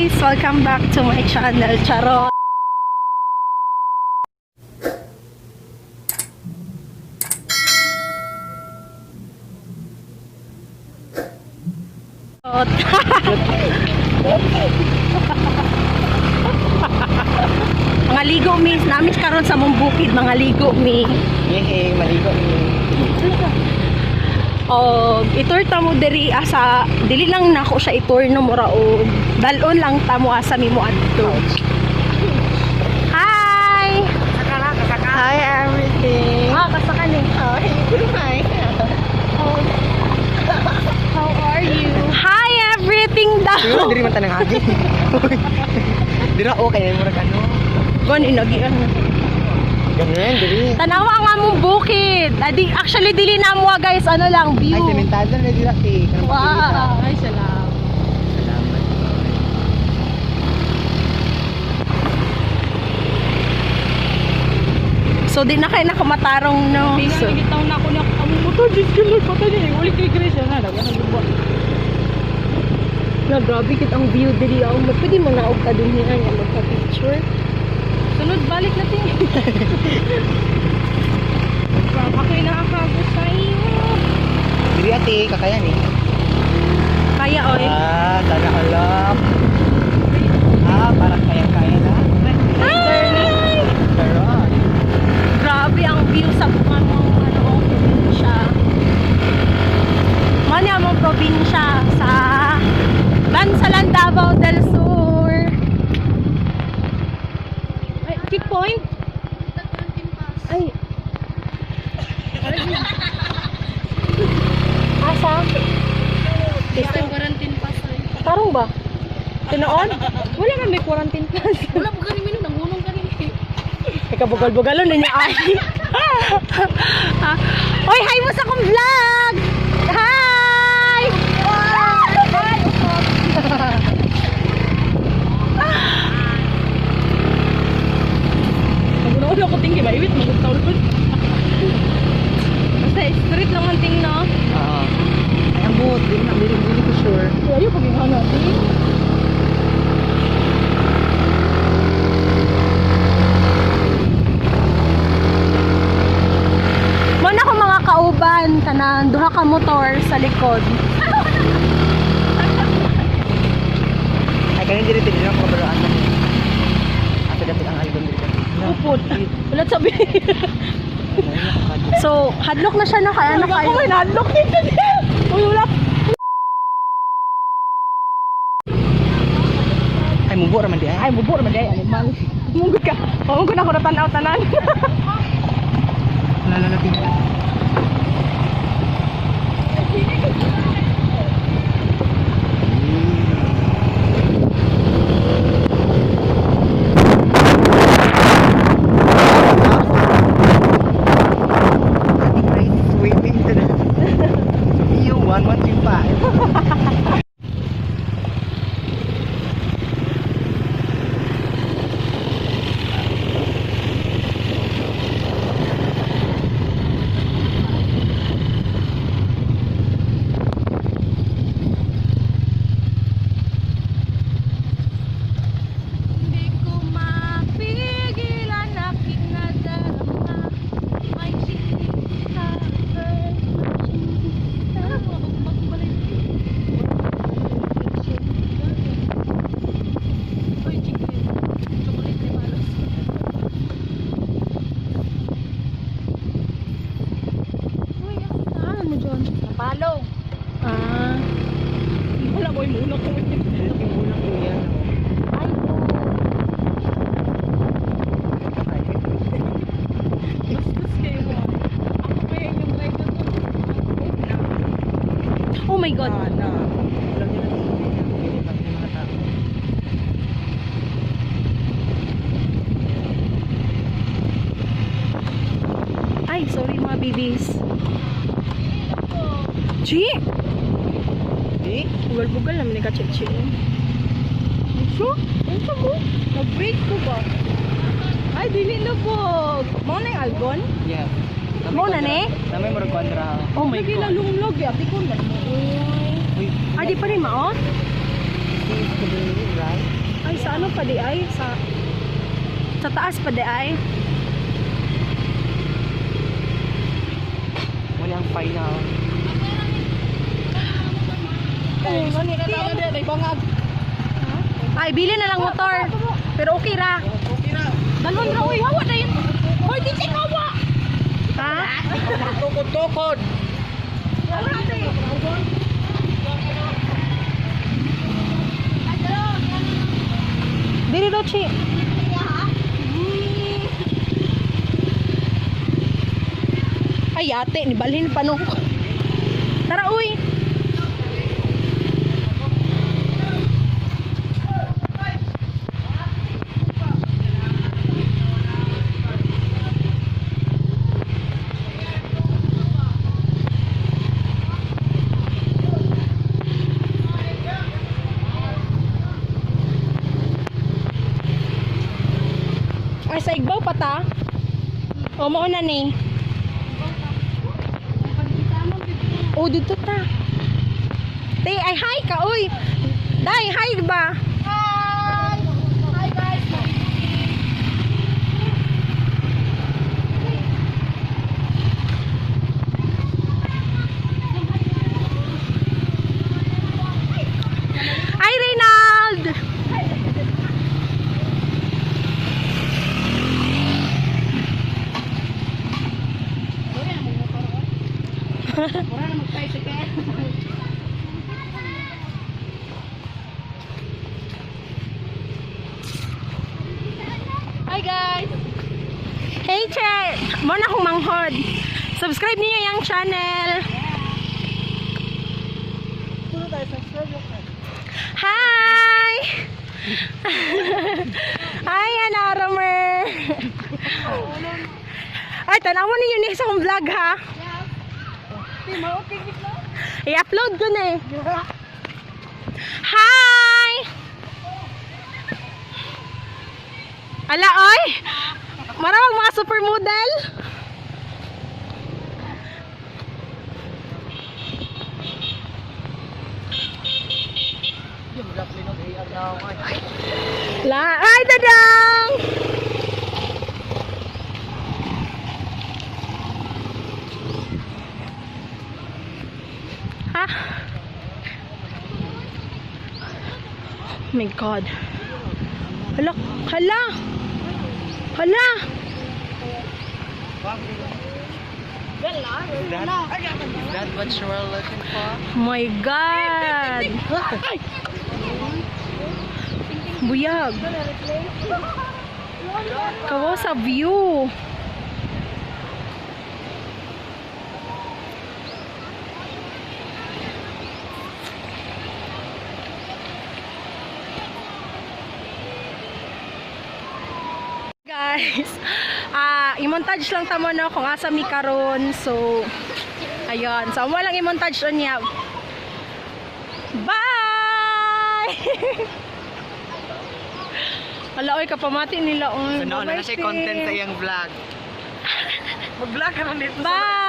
guys! Welcome back to my channel, Charo. Mga ligo mi, namin karon sa mong bukid, mga ligo mi. Hehe, maligo mi. Itur ta mo diri asa dili lang nako siya itur no mura o dalon lang ta mo asa mi mo adto. Hi. Kasaka. Hi everything. Kasaka ni. Hi. How are you? Hi everything daw. Siguro diri man tanang agi. Dira okay mo ra kano. Gon inagian. Ganyan diri. Tanawa nga mong bukid. Actually dili na mo guys, ano lang view. Ay sementado na dira ti. Wow, ay salamat. Salamat. So di na kayo nakamatarong no. So, Bitaw na ako na ang motor dis killer pa kani uli kay Grace na daw na gubwa. na grabe kit ang view diri ang pwede mo na og kadunhian nga magpa-picture. Sunod balik natin. Ako yung nakakagos sa iyo. Diri ati kakaya ni. Kaya oy. Sana alam. Parang kaya-kaya na. Hi! Pero Grabe ang view sa bungan mong probinsya. Manya mong probinsya sa Bansalan, Davao del Sur. Ay, checkpoint? Ay. Asa? Quarantine pass. Tarong ba? Tinoon? Wala man may quarantine pass. Wala mo kani minum nangunong kani. Ikabugal-bugalon na niya ay. Oy, hi mo sa kong vlog! Hi! Nagunaw ko tinggi ba iwit magutaw ko. Basta street lang ang ting, no? ay ang buot, dili ko sure. Ayo pag yung natin. Muna ko mga kauban kanang duha ka motor sa likod. Ay kanin diri dili na ko kabalaan. Asa dapat ang album diri. Upod. Wala sabi. So, hadlok na siya na kaya na kayo. Ako may nalok dito. Uy, wala. Ay mubo ra man di ay. Ay, bubo naman day animal. Mungod ka. Mungod ako na tanaw tanan. Lalalating. Waiting to the EU 1125. Hindi ko mapigilan aking nadarama. May sinita. Napalo. Wala mo yung muna ko. Yung muna ko yan. Bastos kayo mo. Ako kaya yung driver ko. Oh my God. Alam niyo na yung mga tao. Ay, sorry mga babies. Chi! Di? Bugal-bugal naman ni ka-check-check. So? Ano mo? Nag-break ko ba? Ay, dili na po. Mo na yung algon? Yeah. Mo na ni? Namay murag kontra. Oh my Lagi God. lalunglog. Ati ko na mo. Uy, Ah, di pa rin mao? is to be right. Ay, sa ano pa di ay? Sa taas pa di ay? Walang final. Ay, bili na lang motor. Pero okay ra. Dalon ra, uy, hawa na yun. Hoy, di siya hawa. Ha? Tukod-tukod. Dili daw, Chi. Ay, ate, nibalhin pa nung. Tara, uy. Ay, sa igbaw pa ta. O, mauna ni. O, dito ta. Te, ay, hi ka, uy. Day, hi ba? Hi! Hi guys! Hi, Reynald! Mura na mag-tricycle. Hi guys! Hey, Che! Mo na akong manghod. Subscribe niyo yung channel. Hi! Hi, Anaramer! Ay, tanaw mo niyo ni sa akong vlog, ha? I-upload ko na eh. Hi! Ala, oy! Maraming mga supermodel. Ay, dadang! Ha? Oh my God. Hala, hala. Hala. Is that what you were looking for? Oh my God. Buyag. Kawa sa view. Guys, i-montage lang tamo no kung asa mi karon. So ayun, so mo lang i-montage niya. Bye. Hala, oy, kapamati nila. So, na siya content sa iyang vlog. Mag-vlog ka na nito. Bye!